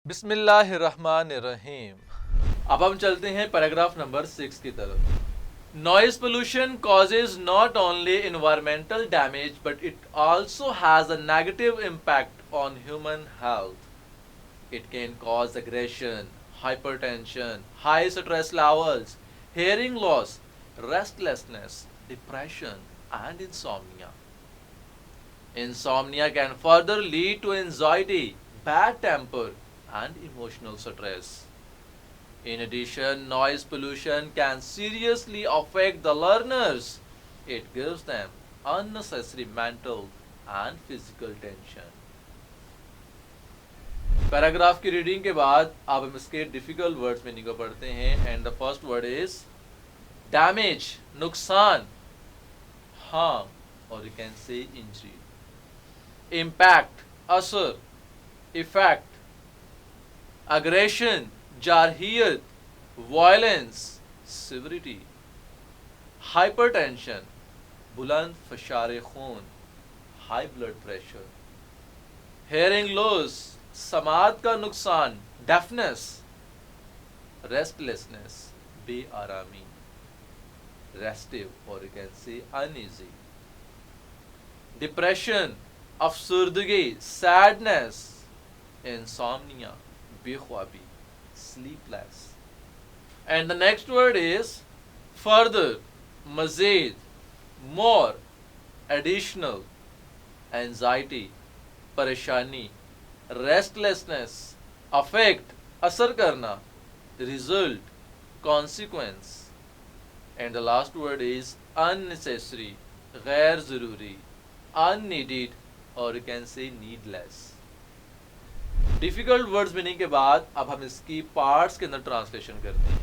بسم اللہ الرحمن الرحیم۔ اب ہم چلتے ہیں پیراگراف نمبر 6 کی طرف۔ Noise pollution causes not only environmental damage but it also has a negative impact on human health. It can cause aggression, hypertension, high stress levels, hearing loss, restlessness, depression, and insomnia. Insomnia can further lead to anxiety, bad temper, and emotional stress. In addition, noise pollution can seriously affect the learners. It gives them unnecessary mental and physical tension. Paragraph کی reading کے بعد اب ہم اس کے difficult words meaning کو پڑھتے ہیں. And the first word is damage, نقصان، ہارم اور you can say injury. Impact, اثر، ایفیکٹ، اگریشن، جارحیت، وائلنس، سیوریٹی. ہائپر ٹینشن، بلند فشار خون، high blood pressure. Hearing loss, سماعت کا نقصان، ڈیفنس. ریسٹ لیسنس، بے آرامی. ریسٹیو اور یو کین سے انایزی. Depression, افسردگی، sadness. انسومنیا، بے خوابی، sleepless. And the next word is further, مزید، مور، ایڈیشنل. اینزائٹی، پریشانی. ریسٹ لیسنس، افیکٹ، اثر کرنا. Result, consequence. And the last word is unnecessary، غیر ضروری. unneeded اور you can say needless. Difficult words meaning کے بعد اب ہم اس کی پارٹس کے اندر ٹرانسلیشن کرتے ہیں.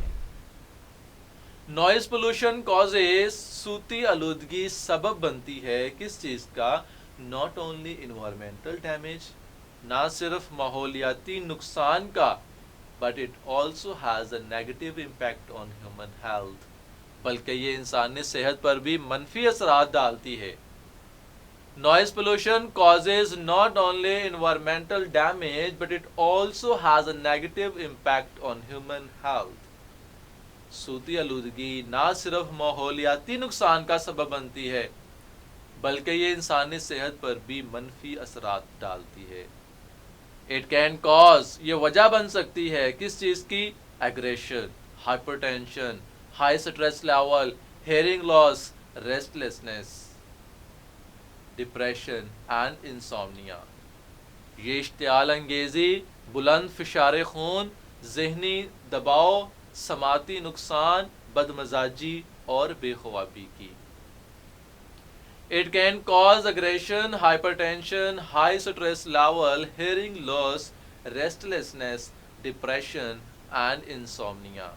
نوائز پولوشن کازز، صوتی آلودگی سبب بنتی ہے کس چیز کا؟ ناٹ اونلی انوائرمنٹل ڈیمیج، نہ صرف ماحولیاتی نقصان کا، but it also has a negative impact on human health, بلکہ یہ انسانی صحت پر بھی منفی اثرات ڈالتی ہے. Noise pollution causes not only environmental damage but it also has a negative impact on human health. صوتی آلودگی نہ صرف ماحولیاتی نقصان کا سبب بنتی ہے بلکہ یہ انسانی صحت پر بھی منفی اثرات ڈالتی ہے. It can cause، یہ وجہ بن سکتی ہے کس چیز کی؟ aggression، hypertension، high stress level، hearing loss، restlessness، depression and انسومنیا. یہ اشتعال انگیزی، بلند فشار خون، ذہنی دباؤ، سماعتی نقصان، بدمزاجی اور بے خوابی کی. It can cause aggression, hypertension, high stress level, hearing loss, restlessness, depression and insomnia.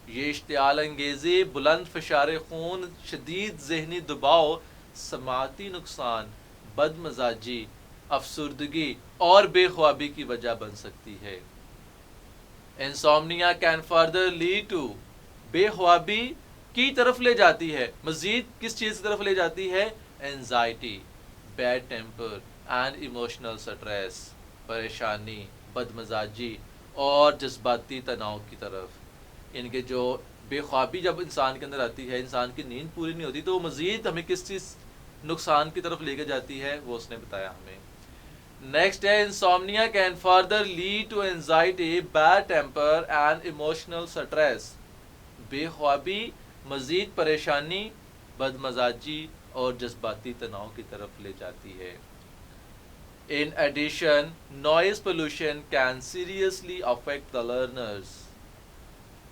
یہ اشتعال انگیزی، بلند فشار خون، شدید ذہنی دباؤ، سماعتی نقصان، بد مزاجی، افسردگی اور بے خوابی کی وجہ بن سکتی ہے. Insomnia can further lead to, بے خوابی کی طرف لے جاتی ہے، مزید کس چیز کی طرف لے جاتی ہے؟ Anxiety, bad temper and emotional stress, پریشانی، بد مزاجی اور جذباتی تناؤ کی طرف. ان کے جو بے خوابی جب انسان کے اندر آتی ہے، انسان کی نیند پوری نہیں ہوتی، تو وہ مزید ہمیں کس چیز نقصان کی طرف لے کے جاتی ہے، وہ اس نے بتایا ہمیں. نیکسٹ ہے insomnia can further lead to anxiety, bad temper and emotional stress. بے خوابی مزید پریشانی، بد مزاجی اور جذباتی تناؤ کی طرف لے جاتی ہے. In addition, noise pollution can seriously affect the learners.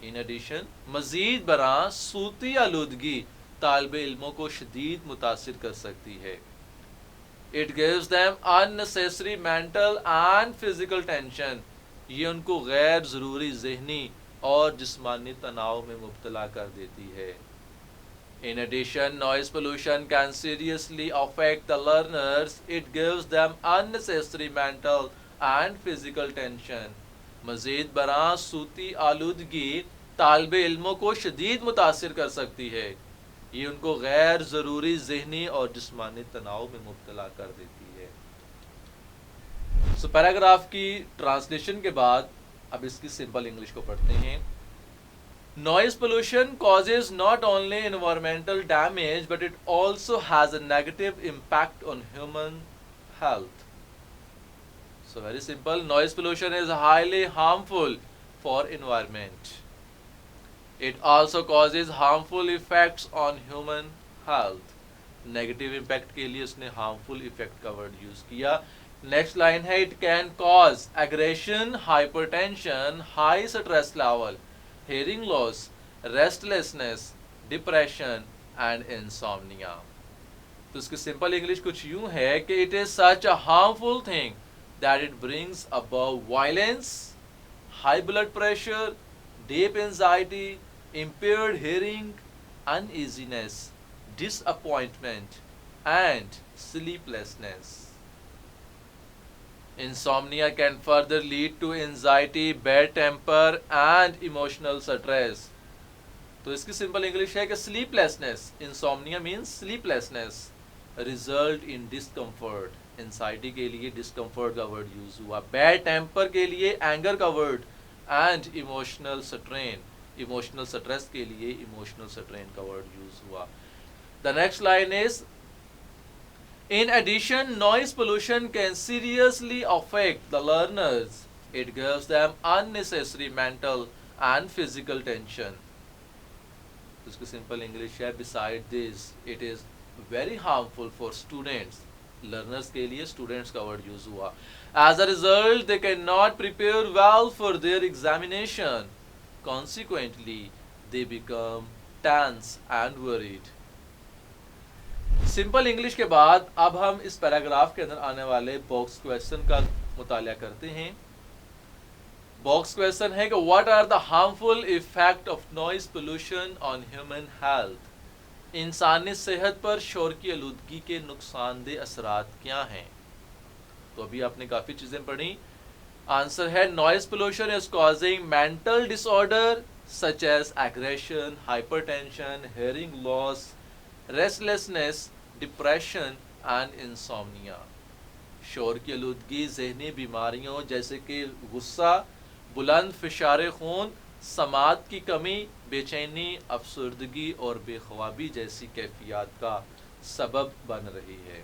In addition، مزید برآں صوتی آلودگی طالب علموں کو شدید متاثر کر سکتی ہے. It gives them unnecessary mental and physical tension. یہ ان کو غیر ضروری ذہنی اور جسمانی تناؤ میں مبتلا کر دیتی ہے. In addition, noise pollution can seriously affect the learners. It gives them unnecessary mental and physical tension. مزید برآں صوتی آلودگی طالب علموں کو شدید متاثر کر سکتی ہے. یہ ان کو غیر ضروری ذہنی اور جسمانی تناؤ میں مبتلا کر دیتی ہے. سو پیراگراف کی ٹرانسلیشن کے بعد اب اس کی سمپل انگلش کو پڑھتے ہیں. Noise pollution causes not only environmental damage but it also has a negative impact on human health. So very simple, noise pollution is highly harmful for environment. It also causes harmful effects on human health. Negative impact کے لیے اس نے harmful effect کا word use کیا. Next line ہے it can cause aggression, hypertension, high stress level, hearing loss, restlessness, depression and insomnia. تو اس کی simple English کچھ یوں ہے کہ it is such a harmful thing that it brings about violence, high blood pressure, deep anxiety, impaired hearing, uneasiness, disappointment and sleeplessness. Insomnia can further lead to anxiety, bad temper and emotional stress. تو اس کی simple English ہے کہ sleeplessness, insomnia means sleeplessness, result in discomfort. انسائٹی کے لیے discomfort کا word use ہوا. bad temper کے لیے anger کا word and emotional strain, emotional stress کے لیے emotional strain کا word use ہوا. The next line is in addition, noise pollution can seriously affect the learners. It gives them unnecessary mental and physical tension. اس کی simple English ہے beside this, it is very harmful for students. Learners کے لیے students کا word use ہوا. As a result, they cannot prepare well for their examination. Consequently, they become tense and worried. Simple English کے بعد اب ہم اس paragraph کے اندر آنے والے باکس کویسچن کا مطالعہ کرتے ہیں. باکس کویسچن ہے کہ what are the harmful effect of noise pollution on human health. انسانی صحت پر شور کی آلودگی کے نقصان دہ اثرات کیا ہیں. تو ابھی آپ نے کافی چیزیں پڑھی. آنسر ہے noise pollution is causing mental disorder such as aggression, hypertension, hearing loss, restlessness, depression and insomnia. شور کی آلودگی ذہنی بیماریوں جیسے کہ غصہ, بلند فشار خون, سماعت کی کمی, بے چینی, افسردگی اور بے خوابی جیسی کیفیات کا سبب بن رہی ہے.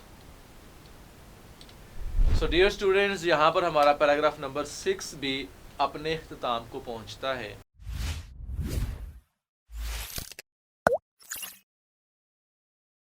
سو ڈیئر اسٹوڈینٹس, یہاں پر ہمارا پیراگراف نمبر 6 بھی اپنے اختتام کو پہنچتا ہے.